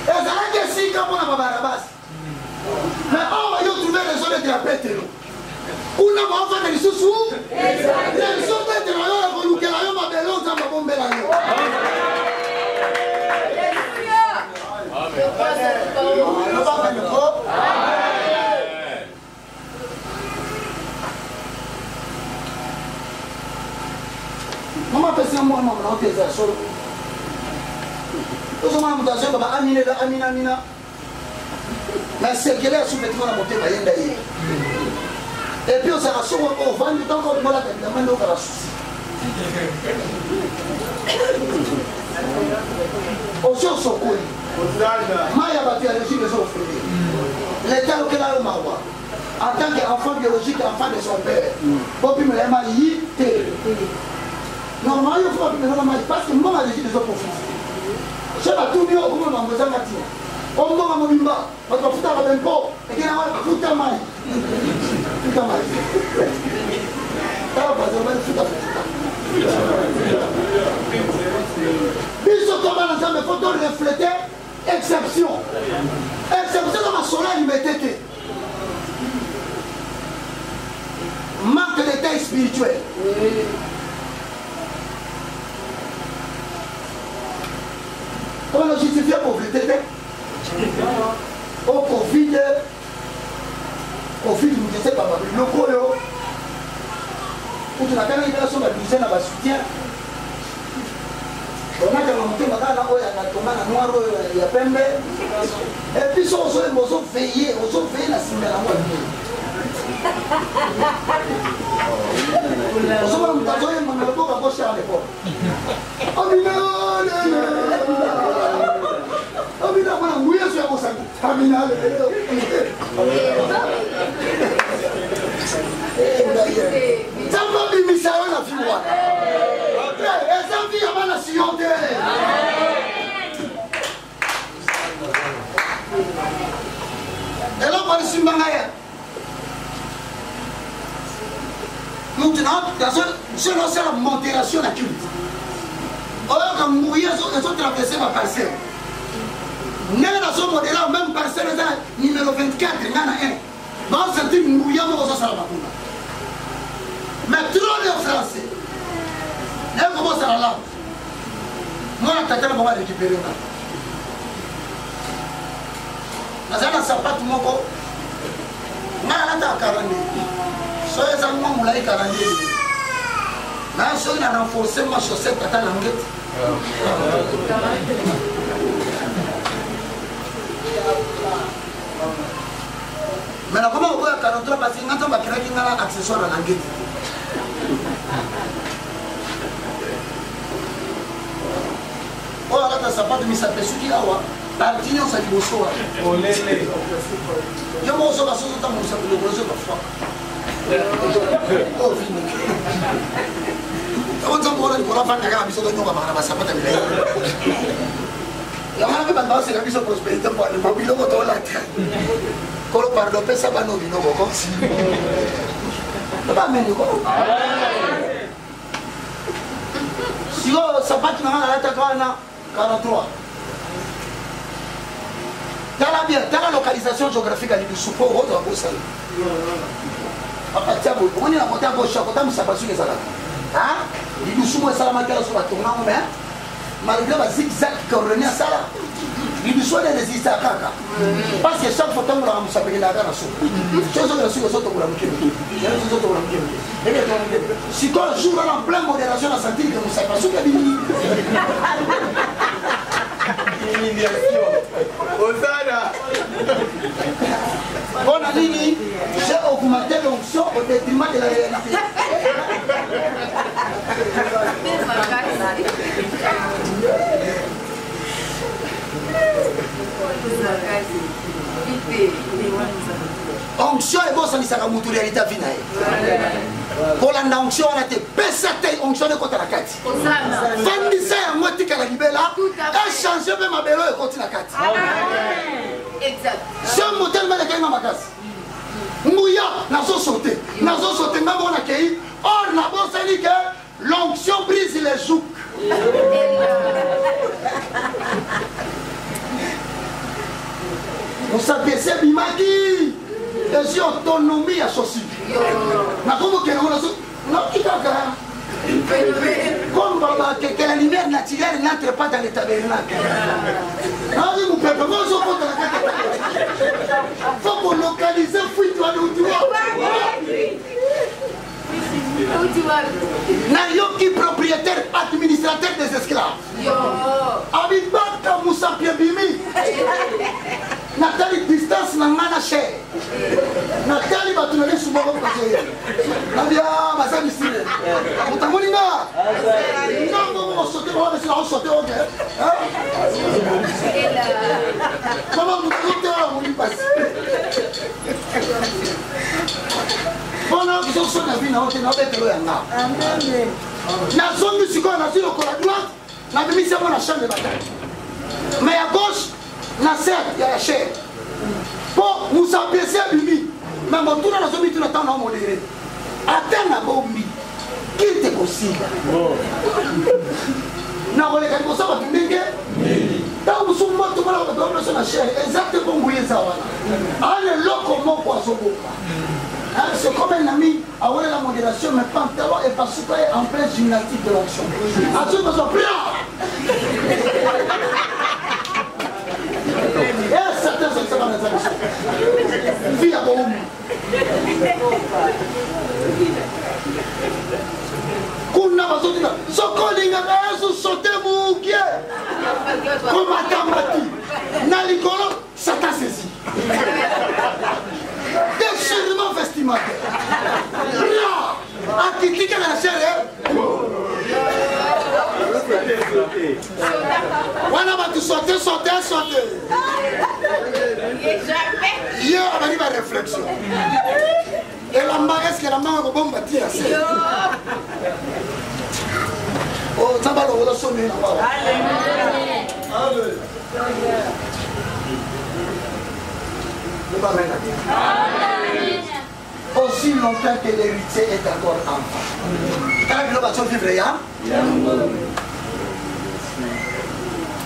Et ça a été si quand on a pas la base. Mais on va y trouver les zones de la pète. On a fait des sous-sous. Les sous de la yole, on nous guérit, on va bien l'autre, on va bomber la yole. Maman peut se moi maman on tes solo. Tout maman mutazo baba amina. Mais c'est qu'elle est sous vêtement na monter bayenda yi. Et puis on s'est rassuré au vent du temps qu'on m'a la main au la souci. Au jour sokoli. Maya battu à l'origine de son frère. L'État auquel a eu Marois. En tant qu'enfant biologique, enfant de son père. Popi me l'a marié. Normalement, il faut que je me marie parce que moi, j'ai des autres profils. Je vais tout mieux au moment où je vais m'attirer. On me donne mon bimba. On va foutre avec un pot. Et qu'il y a un foutre à maille. Foutre à maille. Ça va pas, je vais foutre à maille. Puisque comme un ensemble, il faut refléter exception. Exception dans ma soleil, il m'était. Manque d'état spirituel. Comment le justifier pauvreté? Au Covid, au fil du décès par le coyo. Pour que la canalisation de la douzaine va soutien. On a quand monté ma gare là où il y a tomate noire, il y a pembe. Et puis on s'est veillé, la cible à moi. On s'est envoyé mon album à gauche à l'époque. Amina, voilà, oui, je suis à Mossac. Amina, ça va bien, ça va la fille. Et ça vit avant la sillonne. Et là, on va le suivre. Maintenant, je lance la modération de la culte. Alors, quand mourir, ils ont traversé ma parcelle. Nous avons modéré la même parcelle, numéro 24, il y en a un. Dans ce type, mourir, nous avons ça. Mais trop de français. Et comment ça va là? Moi, la tête, on va récupérer. Nous avons un sapat, mon corps. Nous avons un 40. Soyez en moi, vous l'avez 40. Mais si on a renforcé ma chaussette, à ta languette. Mais comment on voit 43 parce que quand on va créer un accessoire à languette. Oh, là, tu as sa patte, mais ça fait ce qu'il y a. La dignon, ça dit bonsoir. Oh, lélé. Il y a mon soeur, ça s'entend, mon soeur, le bonsoir, parfois. Oh, fini. On dit qu'on a dit qu'on a fait un gars, on a sa patte à l'élève. Il y a un peu de temps, c'est la mise en prospérité pour le mobile au moto là. Quand on parle de paix, ça va nous dire, non, ça va mener quoi? Si on s'abat dans la 43. Dans la localisation géographique à l'île Soupo, on va bosser. On est à côté à gauche, à côté de Moussabassu les Salades. L'île Soupo est Salamakela sur la tournante, mais malgré la zigzag qui revenait à Salah. L'île Soupo est résisté à Kaka. Parce que chaque fois que on a Moussabassu la Gana Soupo, chose que je suis aux autres pour la Moukémi. Si quand un jour on est en pleine modération, on a senti que Moussabassu est venu. Humiliation. Osana. On a dit, j'ai augmenté l'onction au détriment de la réalité. Onction est bon, ça dit ça va mourir réalité à finir. Pour la onction, on a été pesate, onction de côté à la carte. Fandissa et moi, tu as la libella, échanger même ma bélo et continue la carte. Exact. Ce modèle m'a accueilli dans ma casse. Mouya, n'a pas sauté. N'a pas sauté, même on a accueilli. Or, n'a pas dit que l'onction brise les joues. On s'abaissait Bimaki. Et j'ai autonomie associée. Mais comment que la lumière naturelle n'entre pas dans les tabernacles. Il faut qu'on localise Nayoki propriétaire administrateur des esclaves. Abibaka Moussa Piabimi. Nathalie distance na mana cher. Nathalie va tourner sur mon côté. Nabia, ma sœur ici. Mutamoninga. Non, on sauter, on va laisser la sauter, ok. Comment vous on y passe. Pendant que vous avez vu, on a fait le yanga. La zone musicale, on a vu le col à droite, on a mis ça dans la chambre de bataille. Mais à gauche, la serre, il y a la chair. Pour nous apaiser à l'huile, mais mon tour dans la zone, tout le temps, on a modéré. Attends la bombe, qui était possible? Non, on est comme ça, on va tout déguer. Dans le soumou, tout le monde a besoin de la chair, exactement comme vous voyez ça. Allez, l'eau comme mon poisson. C'est comme un ami, avoir la modération, mais pantalon et parce qu'il est en plein gymnastique de l'action. Ensuite, on se prend. Et certains sont dans les actions. vie à Boum. Kuna bazotina sokolinga kazo sote mukie comme atamati na likolo sata saisi déchirement vestimentaire akitika na chere wana batu sote yo abali ba réflexion et la est-ce que la main est bonne bâtie assez oh ça va le sonner là amen aussi longtemps que l'héritier est encore enfant quand la globation vivre ya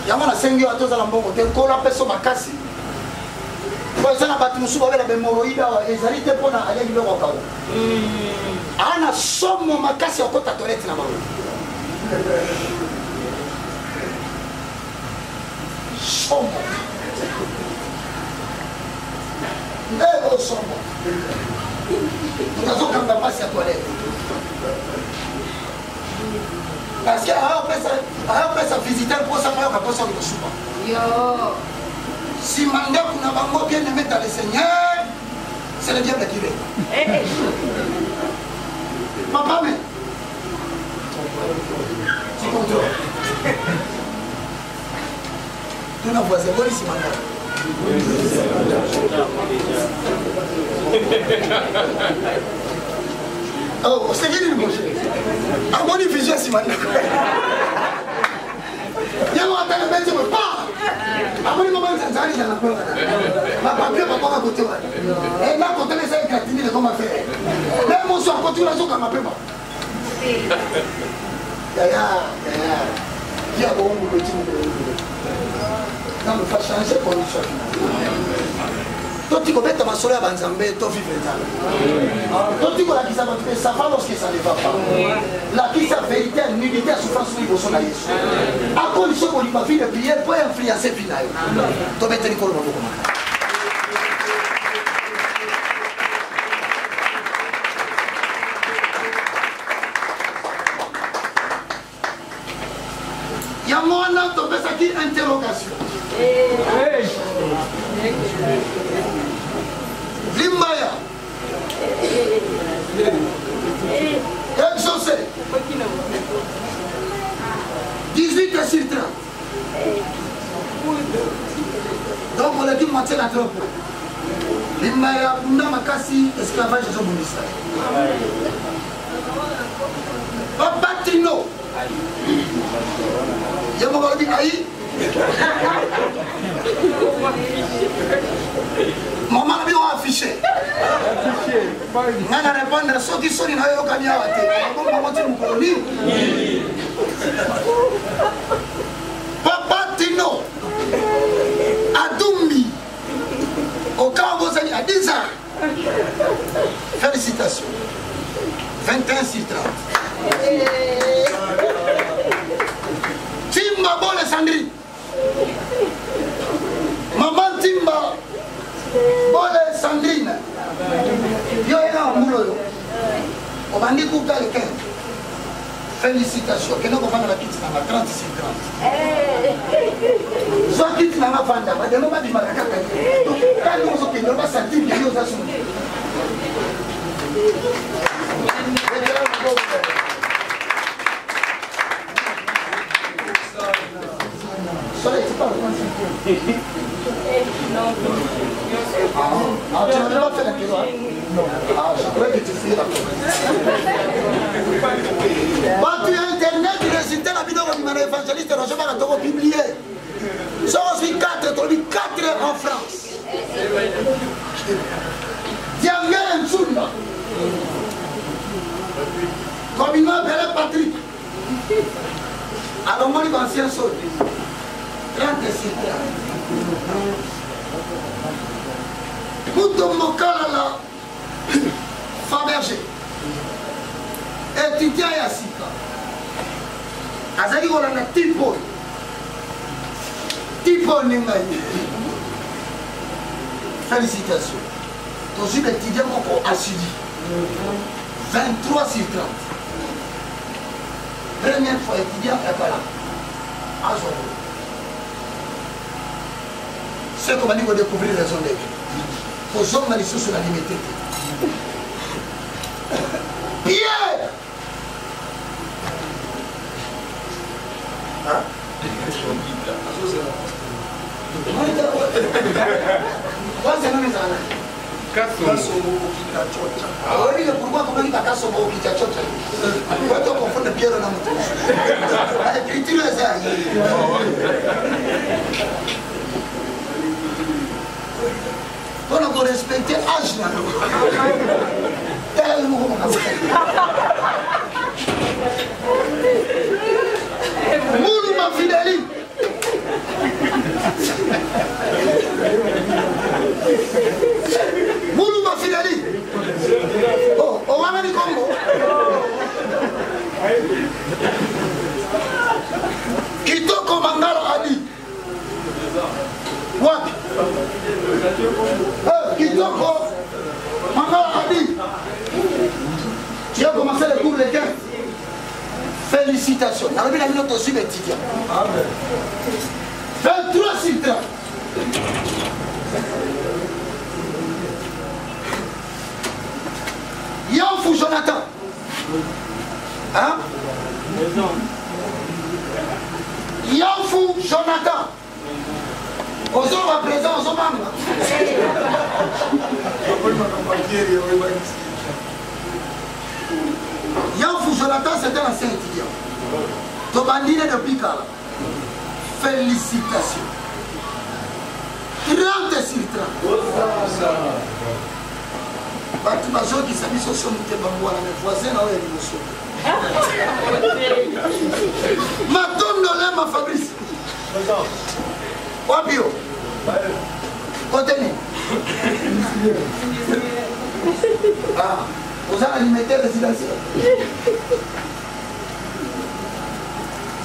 yamana sengyo atoza la mbongo te kola peso makasi ça n'a pas tout souvent avec la mémoroïde et ça n'était pas dans les bilans au cas où. Ana somme ma casse au côté toilette na maman. Somme. Néo somme. Nous avons quand même passé à toilette. Parce que après ça visiteur pour ça faire pour ça le soupa. Yo. Si Manda kuna bango bien aimé dans le Seigneur, c'est le diable qui vient. Papa, mais tu contrôles. Tu n'as pas de ici, Manda. Oh, c'est qui le monsieur? À mon effigie, si Manda. Il y a un tel métier, mais pas. Après le moment où ça arrive dans la peur, ma papier va pas à côté. Et là, quand on essaie de gratiner, comment faire? Même mon soir, quand tu l'as sur ma paix. Il y a bon petit. Non, mais il faut changer pour une chose. Toi, tu connais ta massole à Banzambé, toi, vivre là. Toi, tu connais qui ça va te ça va lorsque ça ne va pas. La qui sa vérité, nullité, souffrance, au niveau de son aïe. À condition qu'on lui m'a fait de prier pour influencer final. Toi, tu es Nicole Mabou. Il y a moi, là, tu fais ça qui interrogation. Limbaya exaucé 18 sur 30 donc on a dit moitié la trope Limbaya Bunda Makasi esclavage de Zobunista Papa Tino Yamogolo dit Aïe maman a bien affiché. Nana répondre à ceux qui sont dans le Kanya. Papa Tino Adoumi au cas où vous allez à 10 ans. Félicitations. 21 sur 30. Timba Bole Sandri. Maman Timba Bole Sandrine. Yo est là en boulot. On va dire que quelqu'un. Félicitations. Que nous avons fait la petite dans la 30 sur 30. Soit quitte dans la vanda, mais de l'homme du Maracata. Quand nous sommes on va sentir que nous avons. Ah, tu n'avais pas fait la question. Ah, je croyais que tu faisais la quand tu as internet, tu récitais la vidéo de l'évangéliste Roger Baratoro publié. Ça aussi 4 en France. Diamé Nsounda. Comme il m'appelait Patrick. Alors moi, l'ancien saut. 30 sites. Mouton Mokalala Fabergé. Étudiant Yassika. Azali on a Tipo. Tipo Nengaï. Félicitations. tozwi l'étudiant moko assidu 23 sur 30 première fois étudiant ekala azwa ce qu'on va dire découvrir raison d'être kozonga lisusu na limité te Pierre oui, pourquoi comment il t'a son mot qui t'a choqué? Pourquoi tu confonds Pierre dans mon tour? L'écriture est ça. On a respecté l'âge là. Tel mouvement. Mouluma Fideli. Mouluma Fideli. Oh, on va venir Congo. Kitoko Mangala Adi. Wapi? Kitoko Mangala Adi. Tu as commencé le cours les 15. Félicitations. On a vu la minute aussi étudiant. 23 sur 30. Yanfou Jonathan. Hein? Yanfou Jonathan. Ozo va présent, ozo manga. Yanfou Jonathan, c'était un ancien étudiant. Tobandine depuis Kala. Félicitations. 30 sur 30. Batu bazo qui s'habille sur son mute bambouana, mes voisins là où il y a l'émotion. Matondo Lema Fabrice. Wabio. Contenu. Ah, vous avez limité résidentiel.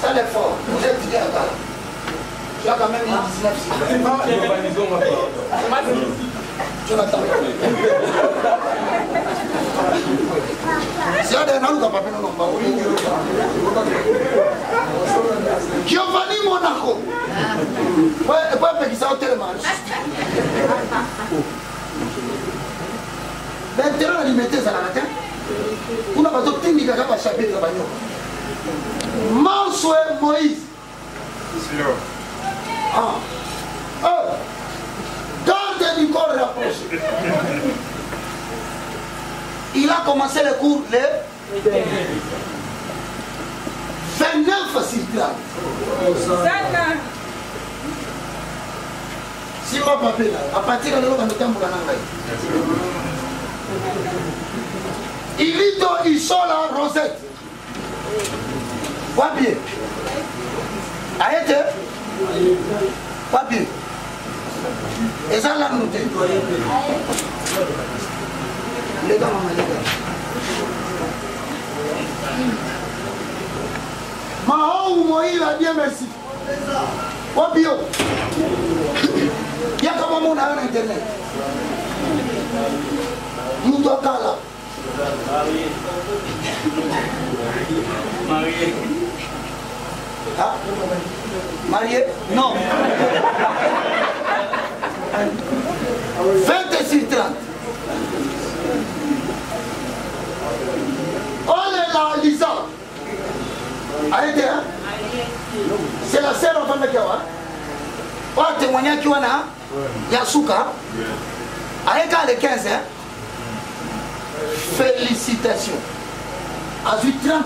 Ça l'est fort. Vous êtes bien à Kala. Tu as quand même 19 Jonathan. Si on a un autre papier, non, pas Giovanni Monaco. Ouais, pas faire ça au téléman. Maintenant, on a limité ça la matin. On a pas de technique à faire chapitre là-bas. Mansoé Moïse. Ah. Oh. Garde Nicole rapproché. Il a commencé le cours le 29 sur 30. Si ma papa à partir de là, on est en Ilito Isola Rosette. Papier. Arrêtez. Papier. Et ça l'a noté. Les gars, maman, les gars. Mahou Moïse a bien merci. Wapio. Il y a comme un monde à internet. Nous doit là. Marié. Ah, marié? Non. 20 sur 30. Oh là, Lisa. Arrêtez, hein? C'est la sœur enfant de Kiawa. Oh, témoignage qui a Yasuka. Arrêtez les 15, hein? Félicitations. À 30 sur 30.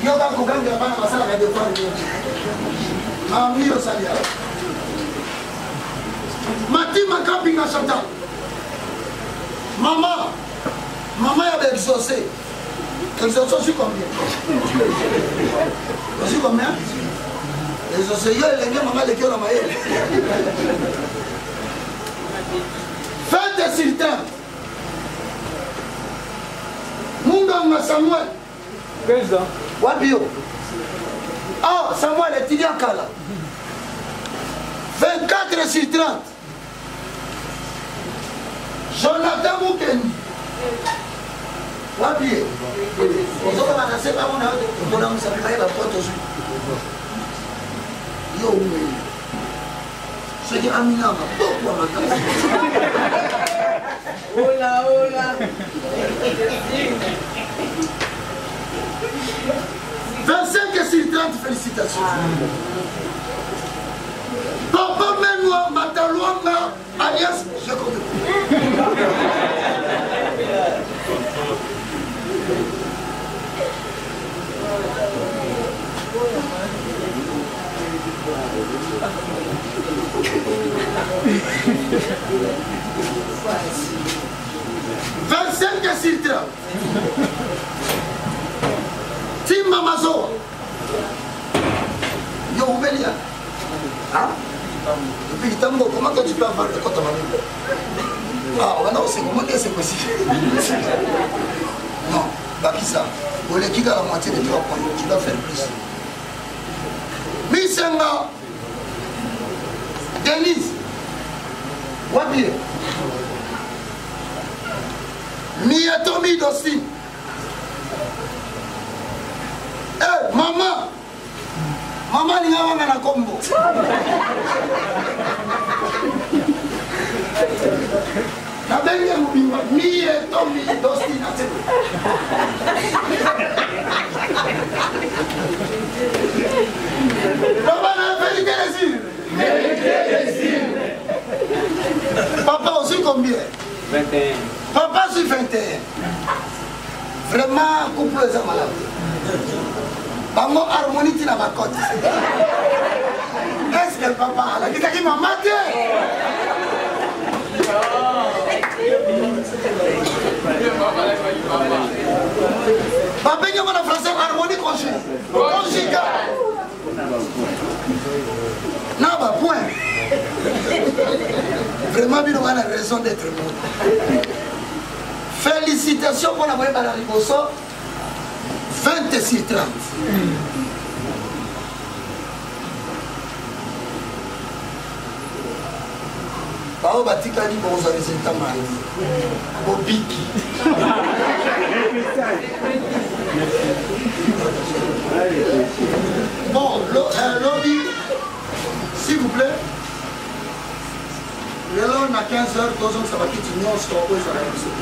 Yoga Koganga Bana Masala de Amio Salia. Matima Kapinga Chanta. Maman, maman avait exaucé. Exaucé aussi combien? Aussi combien? Exaucé, yo et les maman de Kyola Maël. Faites sur 30. Munganga Samuel. 15 ans. Wabio. Ah, Samuel étudiant Kala. 24 sur 30. Jonathan Moukendi. Wapi. Ozoka banase ba mona mona musabika ya poto zu. Yo oui. C'est dit Amina ma pourquoi ma carte. Hola, hola. 25 et sur 30, félicitations. Papa Menwa Matalouanga, alias, je compte. Vingt-cinq et sur 30. Tim Mamazo. Yo, Oubelia. Hein? Depuis Tambo, comment toi tu peux avoir le compte à ma vie? Ah, non, c'est comment c'est possible? Non, Bakissa. Pour les qui a la moitié de 3 points, tu dois faire plus. Missenga. Denise. Wabi. Miyatomi Dostin. Eh, maman. Maman, il y a un combo. La dernière mouvement, Miyatomi Dostin. Maman, on a vérité les îles. Papa aussi combien? 21. Papa sur 21. Vraiment, couple les malades. Bango harmonie qui n'a pas côté. Est-ce que papa a dit qu'il m'a maté? Papa, il y a un français harmonie conjugale. Non, bah, point. Vraiment, il a raison d'être bon. Félicitations pour la moyenne à la Riboso. 20 sur 30. Bao batikani boza résultat mari. Bobiki. Bon, lobby, s'il vous plaît. Le long à 15h, 2 ans, ça va quitter nous, on se repose à la maison.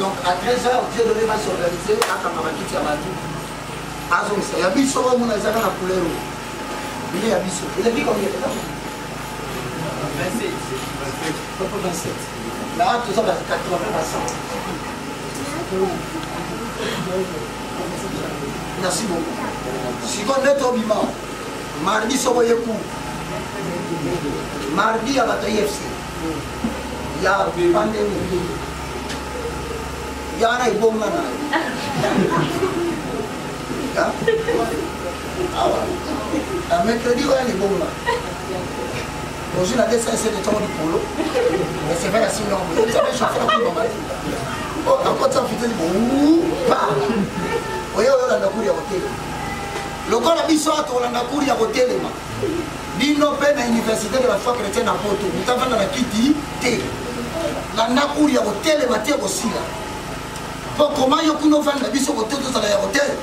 Donc à 13h, Dieu donné va s'organiser à Kamarakiti Amadou. Il y a Bisso, on a la couleur. Il y a Bisso. Il a dit combien? 27. 27. Là, tout ça va être 80%. Merci beaucoup. Si on est au Bima, mardi, Soboyekou. Mardi à Bataille FC. Il y a pandémie. Il y a un bon mana. Ah ouais. Mercredi, il y a un bon mana. Aujourd'hui, la descente c'est le temps du polo. Mais c'est vrai, la sinon, vous avez chauffé un peu normal. Oh, encore ça, vous dites, ouh, pas. Vous voyez, on a couru à l'hôtel. Le corps a mis ça, on a couru à l'hôtel. Dino pe na université de la foi chrétienne à Porto, nous avons dans la kiti té. La nakuri ya hotel maté bosila. Pour comment yo kuno vendre biso hotel to sala ya hotel.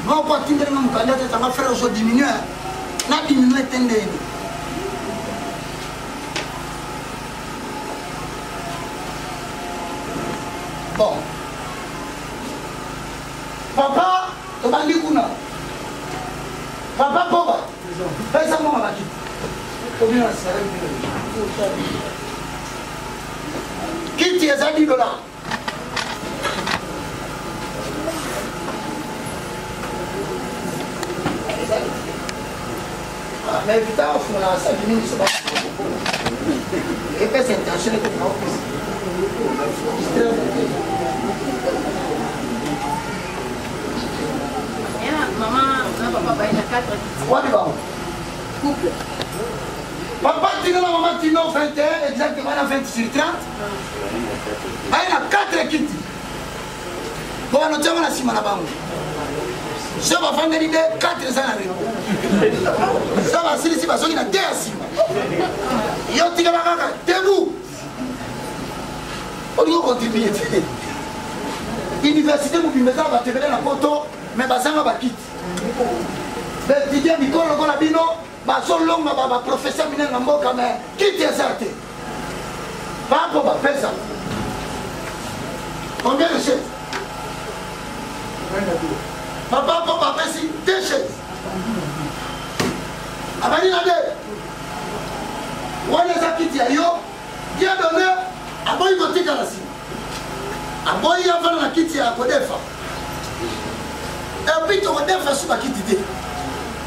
Non quoi tindere na mukanda te ça va faire aujourd'hui diminuer. Na diminuer tende. Bon. Papa, to bandi kuna. Papa Boba. Pesa mama baki. Combien ça va? Kiti ya $10. Mais putain, on fait ça, je ne sais pas. Et puis c'est intentionné comme ça. Maman, papa, il y a 4 Quoi du bas? couples. Papa Tino, la maman Tino, 21, exactement la 20 sur 30. Il y a 4 kits. Bon, nous avons la cime là-bas. Ce va vendre l'idée 4 ans. Ça va s'il ici, parce qu'il y a 2 ans. Yo tika bakaka, debout. On doit contribuer. Université Moubimeza va te donner la photo, mais basanga va quitter. Didier Mikolo la bino, baso longa ba professeur minel na mboka mais quitte ezarte. Pas pour ba pesa. Combien de chaises? Papa, papa, ici, 2 chaises. Abani na 2. Wana za kiti ya yo, dia donné, aboyi kotika na si. Aboyi ya vana na kiti ya kodefa. Et puis, tu kodefa sur la kiti te.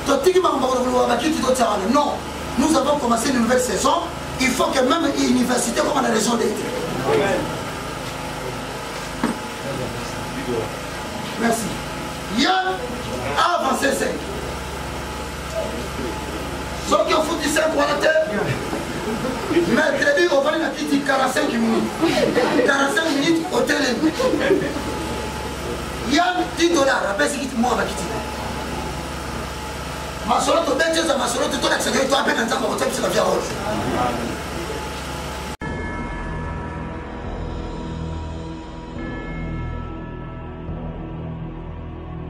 Totiki ba ba kiti to tsawana. Non, nous avons commencé une nouvelle saison. Il faut que même l'université comme on a raison d'être. Merci. Hier, a avancé 5. Sauf qu'il faut 5 pour la terre. Mercredi, on va aller 45 minutes. 45 minutes au télé. Yann, $10. Après, c'est qui moi avec qui. Ma solo, tu as ma solo, tu as accès à toi, à peine un temps, on va te faire la vie à rose.